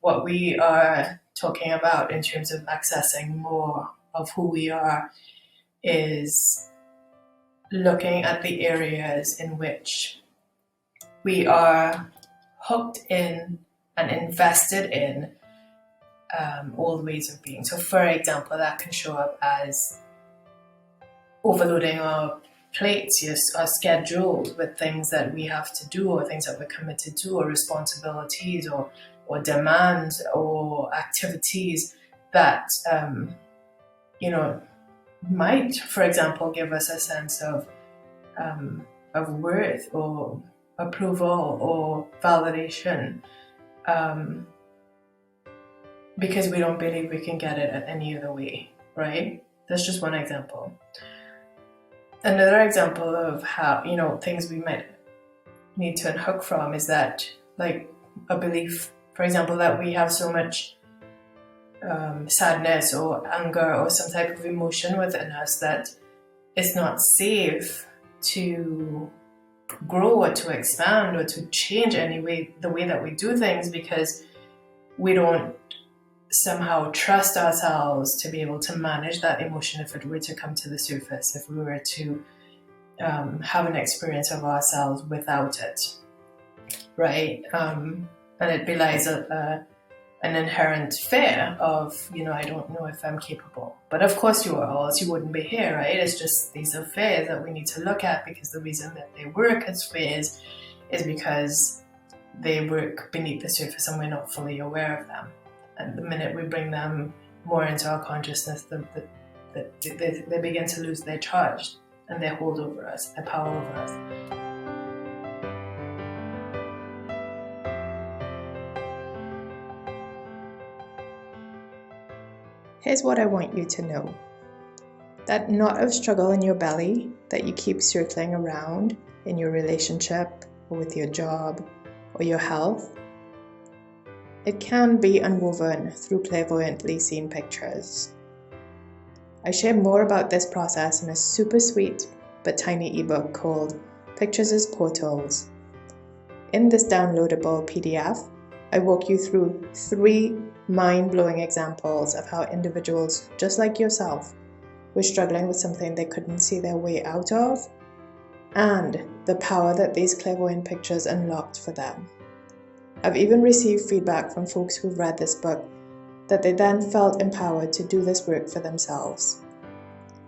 what we are talking about in terms of accessing more of who we are is looking at the areas in which we are hooked in and invested in old ways of being. So for example, that can show up as overloading our plates, our schedules with things that we have to do or things that we're committed to or responsibilities or demands or activities that might, for example, give us a sense of worth or approval or validation, because we don't believe we can get it any other way, right? That's just one example. Another example of how, things we might need to unhook from is that, like, a belief, for example, that we have so much sadness or anger or some type of emotion within us that it's not safe to grow or to expand or to change the way that we do things, because we don't somehow trust ourselves to be able to manage that emotion if it were to come to the surface, if we were to have an experience of ourselves without it, right? And it belies an inherent fear of, I don't know if I'm capable. But of course you are, or else you wouldn't be here, right? It's just these are fears that we need to look at, because the reason that they work as fears is because they work beneath the surface and we're not fully aware of them. And the minute we bring them more into our consciousness, they begin to lose their charge and their hold over us, their power over us. Here's what I want you to know. That knot of struggle in your belly that you keep circling around in your relationship or with your job or your health, it can be unwoven through clairvoyantly seen pictures. I share more about this process in a super sweet but tiny ebook called Pictures as Portals. In this downloadable PDF, I walk you through 3 mind-blowing examples of how individuals just like yourself were struggling with something they couldn't see their way out of, and the power that these clairvoyant pictures unlocked for them. I've even received feedback from folks who've read this book that they then felt empowered to do this work for themselves.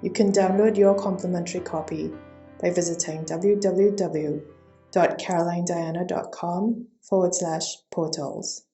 You can download your complimentary copy by visiting www.carolinediana.com/portals.